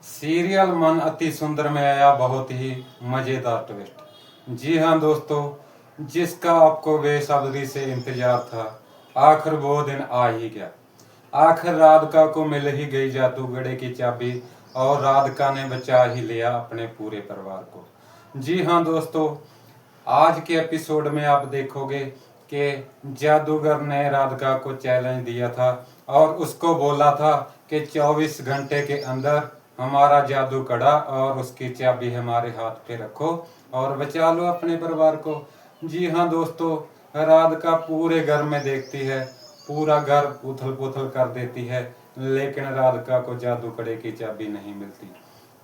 Serial मन अति सुंदर में आया बहुत ही मजेदार ट्विस्ट। जी हाँ दोस्तों, जिसका आपको बेसब्री से इंतजार था, आखिर वो दिन आ ही गया। आखिर राधिका को मिल ही गई जादूगरे की चाबी और राधिका ने बचा ही लिया अपने पूरे परिवार को। जी हाँ दोस्तों, आज के एपिसोड में आप देखोगे कि जादूगर ने राधिका को चैलेंज दिया था और उसको बोला था कि 24 घंटे के अंदर हमारा जादू कड़ा और उसकी चाबी हमारे हाथ पे रखो और बचा लो अपने परिवार को। जी हाँ दोस्तों, राधिका पूरे घर में देखती है, पूरा घर उथल पुथल कर देती है, लेकिन राधिका को जादू कड़े की चाबी नहीं मिलती।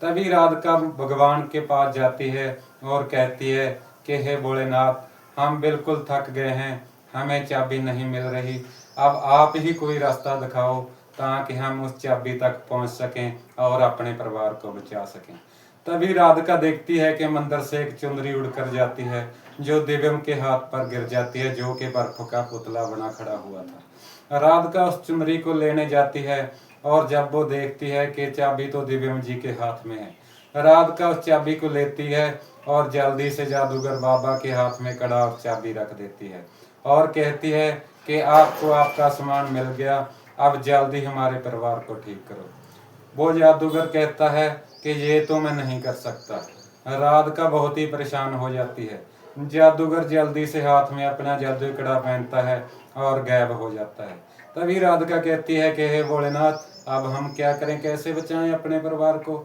तभी राधिका भगवान के पास जाती है और कहती है कि हे भोलेनाथ, हम बिल्कुल थक गए हैं, हमें चाबी नहीं मिल रही, अब आप ही कोई रास्ता दिखाओ ताकि हम उस चाबी तक पहुंच सकें और अपने परिवार को बचा सकें। तभी राधिका देखती है कि मंदिर से एक चुनरी उड़कर जाती है जो दिव्यम के हाथ पर गिर जाती है, जो कि बर्फ का पुतला बना खड़ा हुआ था। राधिका उस चुनरी को लेने जाती है और जब वो देखती है कि चाबी तो दिव्यम जी के हाथ में है, राधिका उस चाबी को लेती है और जल्दी से जादूगर बाबा के हाथ में कड़ा और चाबी रख देती है और कहती है कि आपको आपका सामान मिल गया, अब जल्दी हमारे परिवार को ठीक करो। वो जादूगर कहता है कि ये तो मैं नहीं कर सकता। राधिका बहुत ही परेशान हो जाती है। जादूगर जल्दी से हाथ में अपना जादुई कड़ा पहनता है और गायब हो जाता है। तभी राधिका कहती है कि हे भोलेनाथ, अब हम क्या करें, कैसे बचाएं अपने परिवार को।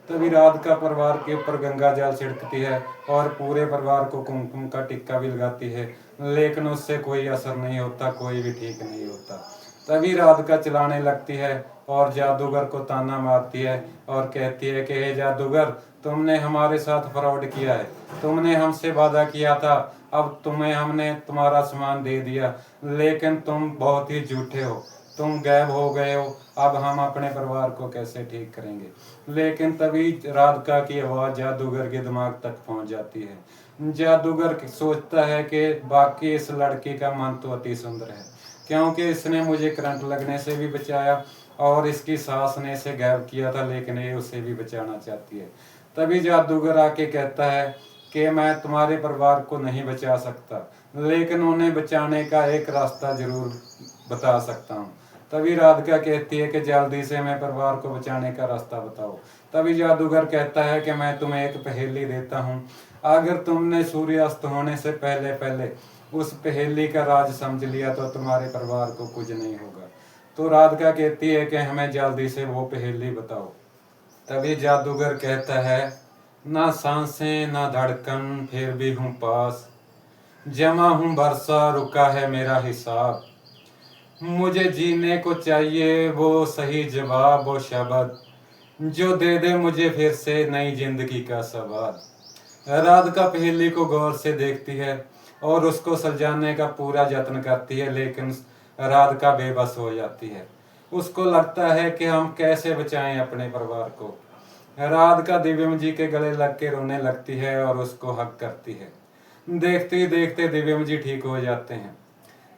तभी राधिका परिवार के ऊपर गंगा जल छिड़कती है और पूरे परिवार को कुमकुम का टिक्का भी लगाती है, लेकिन उससे कोई असर नहीं होता, कोई भी ठीक नहीं होता। तभी राधिका चिल्लाने लगती है और जादूगर को ताना मारती है और कहती है कि हे जादूगर, तुमने हमारे साथ फ्रॉड किया है, तुमने हमसे वादा किया था, अब तुम्हें हमने तुम्हारा सामान दे दिया, लेकिन तुम बहुत ही झूठे हो, तुम गायब हो गए हो, अब हम अपने परिवार को कैसे ठीक करेंगे। लेकिन तभी राधिका की आवाज़ जादूगर के दिमाग तक पहुंच जाती है। जादूगर सोचता है कि बाकी इस लड़की का मन तो अति सुंदर है, क्योंकि इसने मुझे करंट लगने से भी बचाया और इसकी सास ने इसे गायब किया था, लेकिन ये उसे भी बचाना चाहती है। तभी जादूगर आके कहता है कि मैं तुम्हारे परिवार को नहीं बचा सकता, लेकिन उन्हें बचाने का एक रास्ता जरूर बता सकता हूँ। तभी राधिका कहती है कि जल्दी से मैं परिवार को बचाने का रास्ता बताओ। तभी जादूगर कहता है कि मैं तुम्हें एक पहेली देता हूँ, अगर तुमने सूर्यास्त होने से पहले पहले उस पहेली का राज समझ लिया तो तुम्हारे परिवार को कुछ नहीं होगा। तो राधिका कहती है कि हमें जल्दी से वो पहेली बताओ। तभी जादूगर कहता है, ना सांसें ना धड़कन फिर भी हूँ पास, जमा हूँ बरसा रुका है मेरा हिसाब, मुझे जीने को चाहिए वो सही जवाब, वो शब्द जो दे दे मुझे फिर से नई जिंदगी का स्वाद। राधिका पहेली को गौर से देखती है और उसको सुलझाने का पूरा यत्न करती है, लेकिन राधिका बेबस हो जाती है। उसको लगता है कि हम कैसे बचाएं अपने परिवार को। राधिका दिव्यम जी के गले लग के रोने लगती है और उसको हक करती है। देखते ही देखते दिव्यम जी ठीक हो जाते हैं।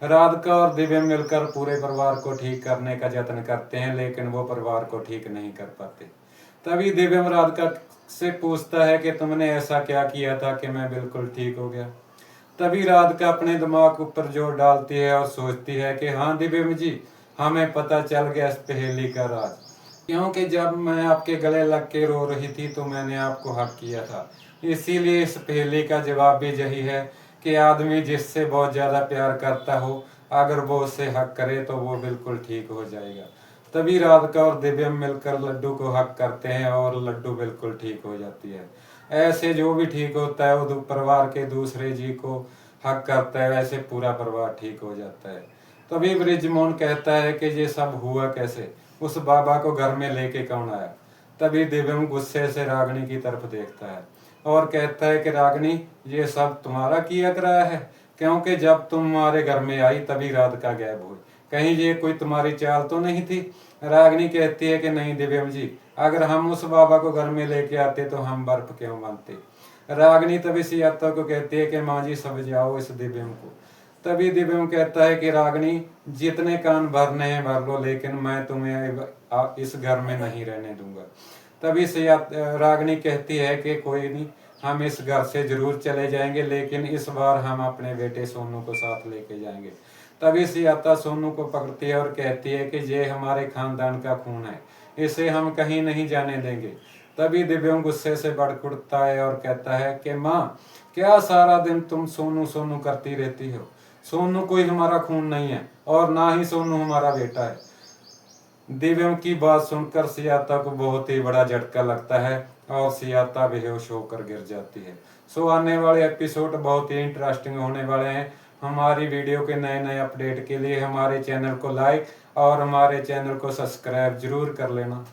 राधिका और दिव्यम मिलकर पूरे परिवार को ठीक करने का यत्न करते हैं, लेकिन वो परिवार को ठीक नहीं कर पाते। तभी दिव्यम राधिका से पूछता है कि तुमने ऐसा क्या किया था कि मैं बिल्कुल ठीक हो गया। तभी राधिका अपने दिमाग ऊपर जोर डालती है और सोचती है कि हाँ दिव्यम जी, हमें पता चल गया इस पहेली का राज, क्योंकि जब मैं आपके गले लग के रो रही थी तो मैंने आपको हक किया था। इसीलिए इस पहेली का जवाब भी यही है कि आदमी जिससे बहुत ज़्यादा प्यार करता हो, अगर वो उसे हक करे तो वो बिल्कुल ठीक हो जाएगा। तभी राधिका और दिव्यम मिलकर लड्डू को हक करते हैं और लड्डू बिल्कुल ठीक हो जाती है। ऐसे जो भी ठीक होता है वो परिवार के दूसरे जी को हक करता है, वैसे पूरा परिवार ठीक हो जाता है। तभी ब्रिजमोहन कहता है कि ये सब हुआ कैसे, उस बाबा को घर में लेके कौन आया। तभी दिव्यम गुस्से से रागिनी की तरफ देखता है और कहता है कि रागिनी, ये सब तुम्हारा किया कराया है, क्योंकि जब तुम हमारे घर में आई तभी राधिका गायब हुई, कहीं ये कोई तुम्हारी चाल तो नहीं थी। रागिनी कहती है कि नहीं दिव्यम जी, अगर हम उस बाबा को घर में लेके आते तो हम बर्फ क्यों मानते। रागिनी तभी सियाता को कहती है कि माँ जी समझाओ इस दिव्यम को। तभी दिव्यम कहता है कि रागिनी, जितने कान भरने हैं भर लो, लेकिन मैं तुम्हें इस घर में नहीं रहने दूंगा। तभी से रागिनी कहती है कि कोई नहीं, हम इस घर से जरूर चले जाएंगे, लेकिन इस बार हम अपने बेटे सोनू को साथ लेके जाएंगे। तभी सियाता सोनू को पकड़ती है और कहती है कि ये हमारे खानदान का खून है, इसे हम कहीं नहीं जाने देंगे। तभी दिव्यम गुस्से से भड़क उठता है और कहता है कि माँ, क्या सारा दिन तुम सोनू सोनू करती रहती हो? सोनू कोई हमारा खून नहीं है और ना ही सोनू हमारा बेटा है। दिव्यम की बात सुनकर सियाता को बहुत ही बड़ा झटका लगता है और सियाता बेहोश होकर गिर जाती है। सो आने वाले एपिसोड बहुत ही इंटरेस्टिंग होने वाले हैं। हमारी वीडियो के नए नए अपडेट के लिए हमारे चैनल को लाइक और हमारे चैनल को सब्सक्राइब जरूर कर लेना।